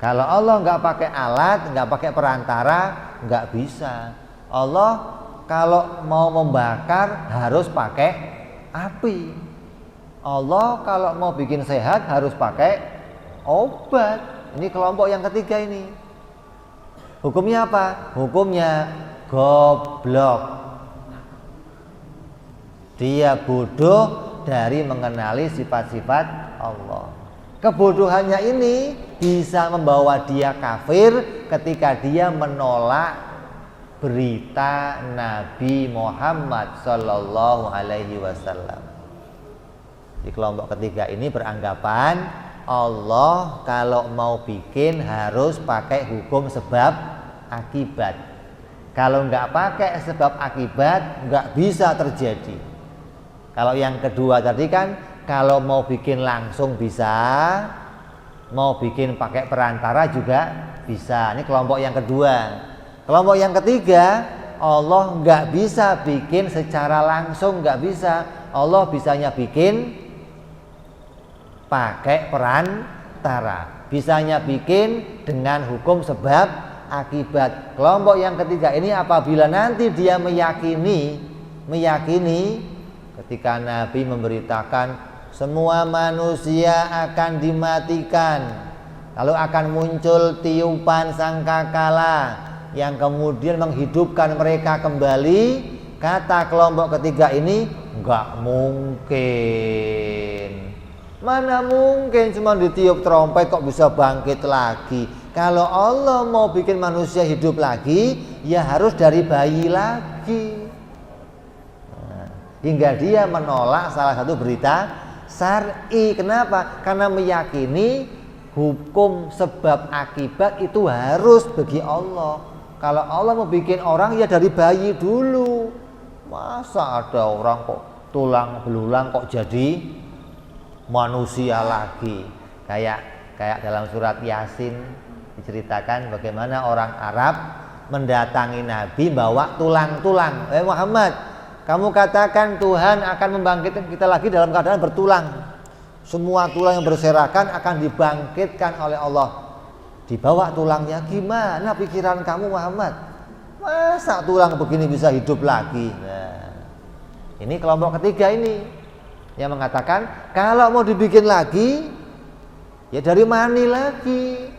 Kalau Allah nggak pakai alat, nggak pakai perantara, nggak bisa. Allah kalau mau membakar harus pakai api. Allah kalau mau bikin sehat harus pakai obat. Ini kelompok yang ketiga ini. Hukumnya apa? Hukumnya goblok. Dia bodoh dari mengenali sifat-sifat Allah. Kebodohannya ini bisa membawa dia kafir ketika dia menolak berita Nabi Muhammad Sallallahu Alaihi Wasallam. Di kelompok ketiga ini beranggapan Allah kalau mau bikin harus pakai hukum sebab akibat. Kalau nggak pakai sebab akibat nggak bisa terjadi. Kalau yang kedua tadi kan kalau mau bikin langsung bisa, mau bikin pakai perantara juga bisa. Ini kelompok yang kedua. Kelompok yang ketiga, Allah nggak bisa bikin secara langsung, nggak bisa. Allah bisanya bikin pakai perantara, bisanya bikin dengan hukum sebab akibat. Kelompok yang ketiga ini apabila nanti dia meyakini ketika Nabi memberitakan semua manusia akan dimatikan, lalu akan muncul tiupan sangkakala yang kemudian menghidupkan mereka kembali. Kata kelompok ketiga ini, nggak mungkin. Mana mungkin cuma ditiup trompet kok bisa bangkit lagi. Kalau Allah mau bikin manusia hidup lagi, ya harus dari bayi lagi. Nah, hingga dia menolak salah satu berita syar'i. Kenapa? Karena meyakini hukum sebab akibat itu harus bagi Allah. Kalau Allah mau bikin orang ya dari bayi dulu. Masa ada orang kok tulang belulang kok jadi manusia lagi? Kayak dalam surat Yasin diceritakan bagaimana orang Arab mendatangi Nabi bawa tulang-tulang. Muhammad, kamu katakan Tuhan akan membangkitkan kita lagi dalam keadaan bertulang. Semua tulang yang berserakan akan dibangkitkan oleh Allah. Dibawa tulangnya, gimana pikiran kamu Muhammad? Masa tulang begini bisa hidup lagi? Nah, ini kelompok ketiga ini yang mengatakan kalau mau dibikin lagi, ya dari mani lagi.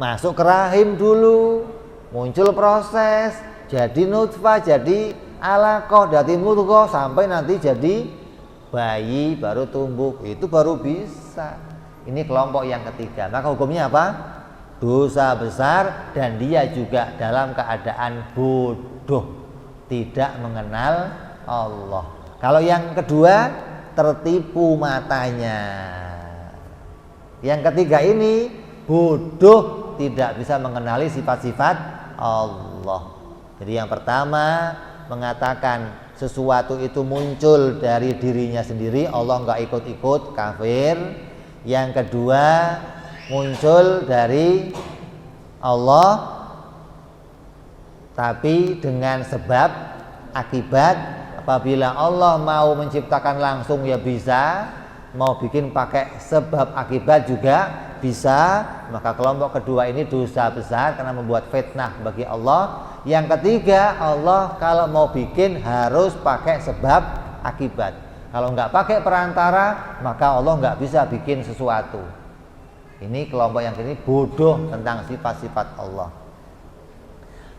Masuk ke rahim dulu, muncul proses, jadi nutfah, jadi alaqah, dari mudghah sampai nanti jadi bayi baru tumbuh, itu baru bisa. Ini kelompok yang ketiga. Maka hukumnya apa? Dosa besar dan dia juga dalam keadaan bodoh, tidak mengenal Allah. Kalau yang kedua tertipu matanya. Yang ketiga ini bodoh, tidak bisa mengenali sifat-sifat Allah. Jadi yang pertama mengatakan sesuatu itu muncul dari dirinya sendiri, Allah nggak ikut-ikut, kafir. Yang kedua muncul dari Allah tapi dengan sebab akibat. Apabila Allah mau menciptakan langsung ya bisa, mau bikin pakai sebab akibat juga bisa. Maka kelompok kedua ini dosa besar karena membuat fitnah bagi Allah. Yang ketiga, Allah kalau mau bikin harus pakai sebab akibat. Kalau nggak pakai perantara, maka Allah nggak bisa bikin sesuatu. Ini kelompok yang ini bodoh tentang sifat-sifat Allah.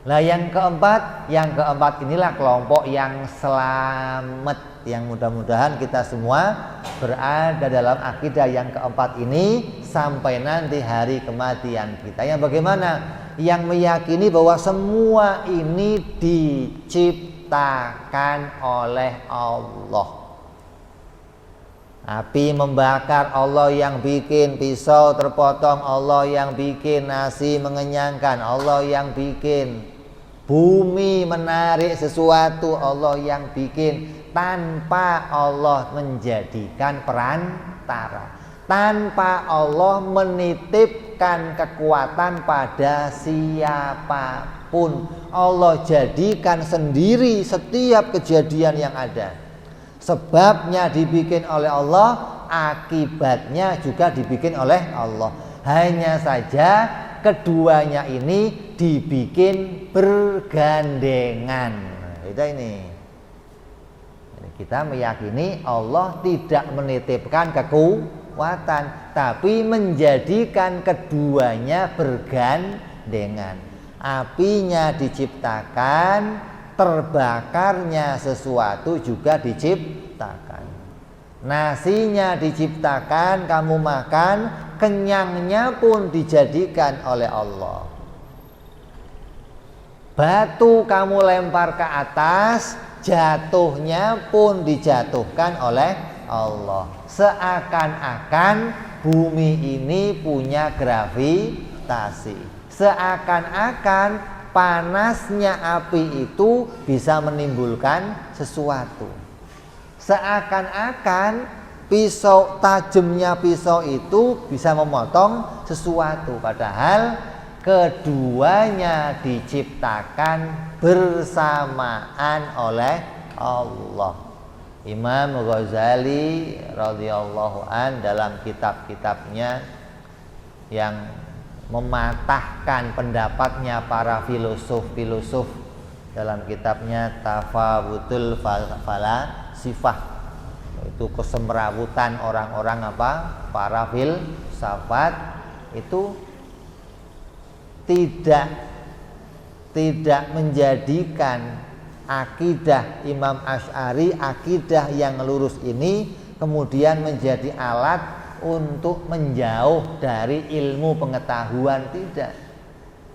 Nah yang keempat inilah kelompok yang selamat, yang mudah-mudahan kita semua berada dalam akidah yang keempat ini sampai nanti hari kematian kita. Yang bagaimana? Yang meyakini bahwa semua ini diciptakan oleh Allah. Api membakar Allah yang bikin, pisau terpotong Allah yang bikin, nasi mengenyangkan Allah yang bikin, bumi menarik sesuatu Allah yang bikin, tanpa Allah menjadikan perantara, tanpa Allah menitipkan kekuatan pada siapapun. Allah jadikan sendiri setiap kejadian yang ada. Sebabnya dibikin oleh Allah, akibatnya juga dibikin oleh Allah. Hanya saja keduanya ini dibikin bergandengan. Itu ini. Kita meyakini Allah tidak menitipkan kekuatan, tapi menjadikan keduanya bergandengan. Apinya diciptakan, terbakarnya sesuatu juga diciptakan. Nasinya diciptakan, kamu makan, kenyangnya pun dijadikan oleh Allah. Batu kamu lempar ke atas, jatuhnya pun dijatuhkan oleh Allah. Seakan-akan bumi ini punya gravitasi. Seakan-akan panasnya api itu bisa menimbulkan sesuatu. Seakan-akan tajamnya pisau itu bisa memotong sesuatu. Padahal keduanya diciptakan bersamaan oleh Allah. Imam Ghazali radhiyallahu an dalam kitab-kitabnya yang mematahkan pendapatnya para filosof dalam kitabnya Tafawutul Falasifah, itu kesemrawutan orang-orang para filsafat itu tidak menjadikan akidah Imam Asy'ari, akidah yang lurus ini kemudian menjadi alat untuk menjauh dari ilmu pengetahuan. Tidak.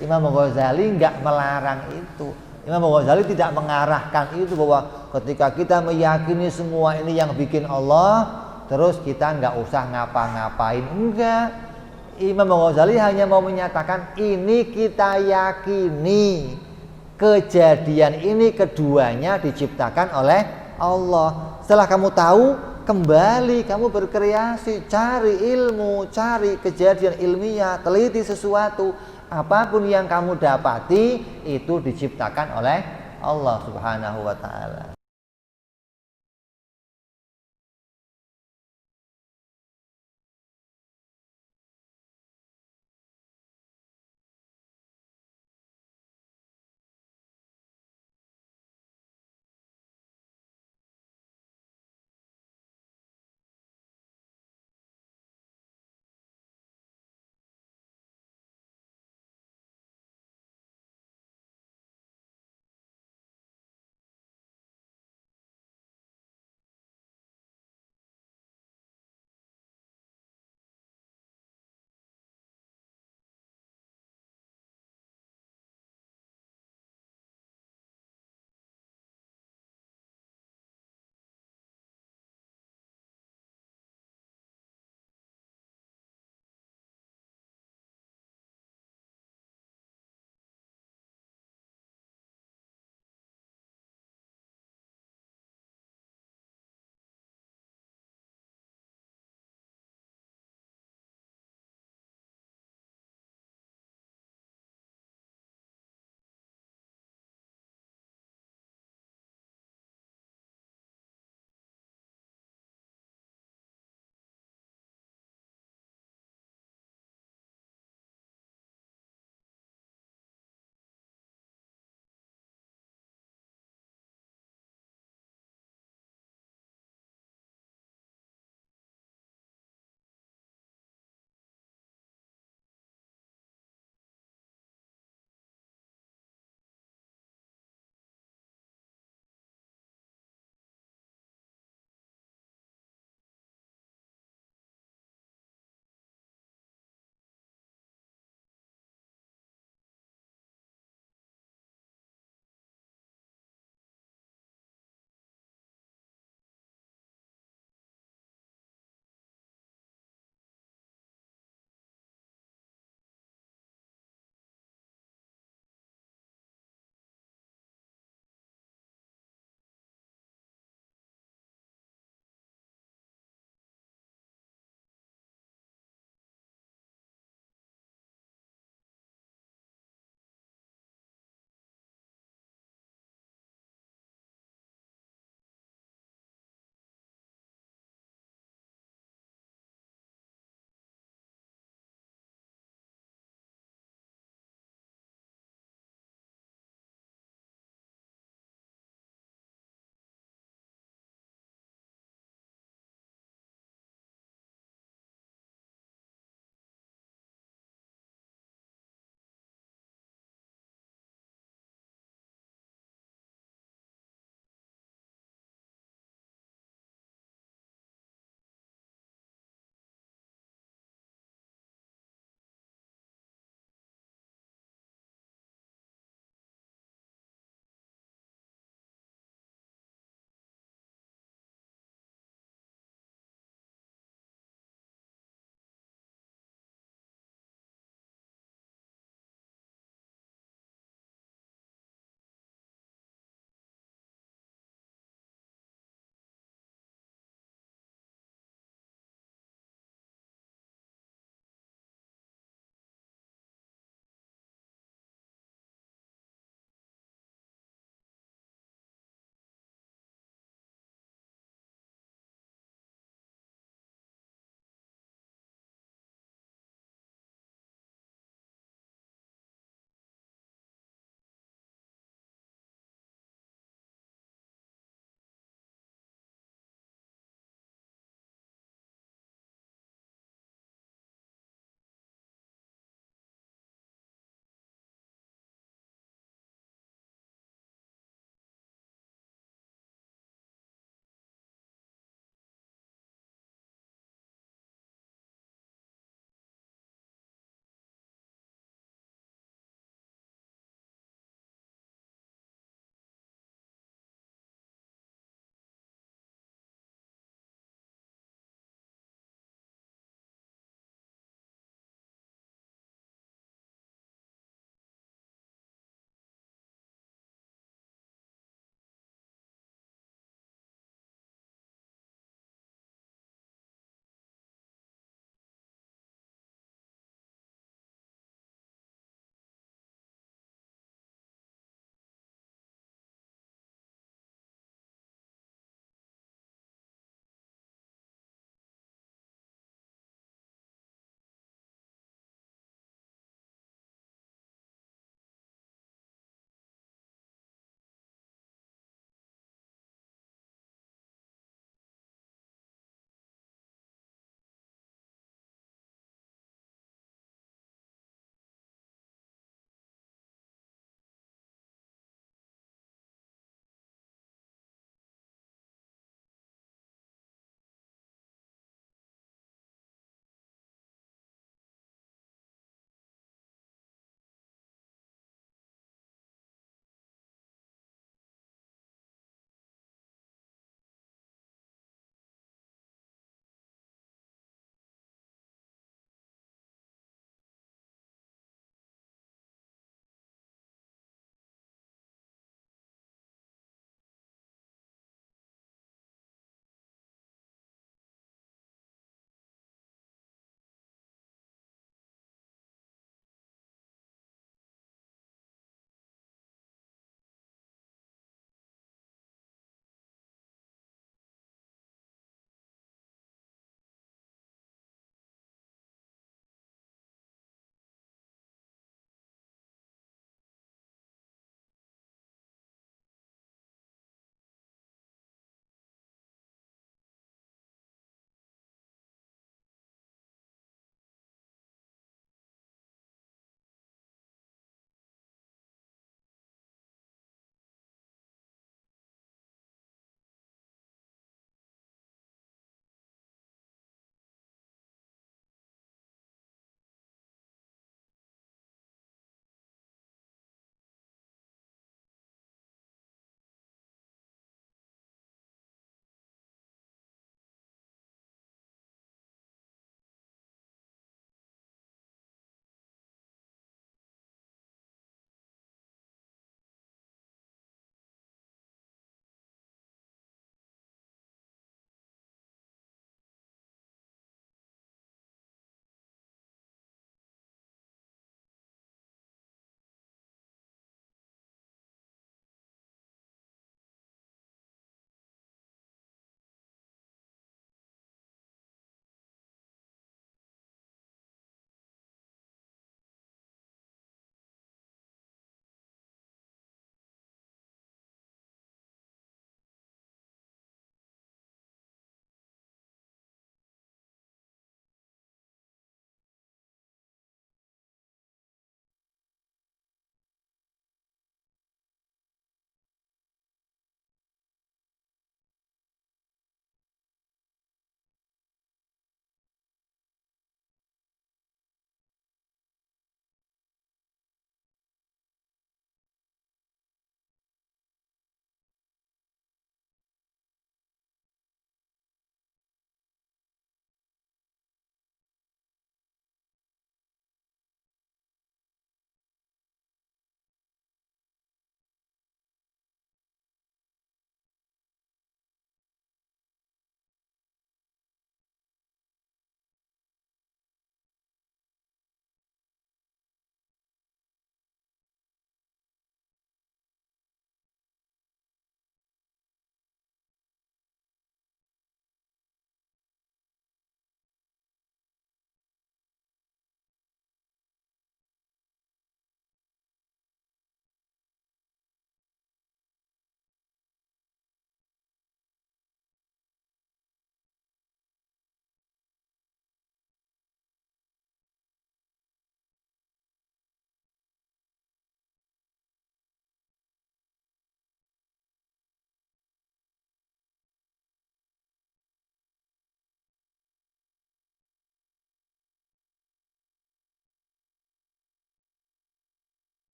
Imam Ghazali enggak melarang itu. Imam Ghazali tidak mengarahkan itu, bahwa ketika kita meyakini semua ini yang bikin Allah, terus kita enggak usah ngapa-ngapain. Enggak. Imam Ghazali hanya mau menyatakan ini kita yakini kejadian ini keduanya diciptakan oleh Allah. Setelah kamu tahu, kembali kamu berkreasi, cari ilmu, cari kejadian ilmiah, teliti sesuatu. Apapun yang kamu dapati itu diciptakan oleh Allah Subhanahu wa taala.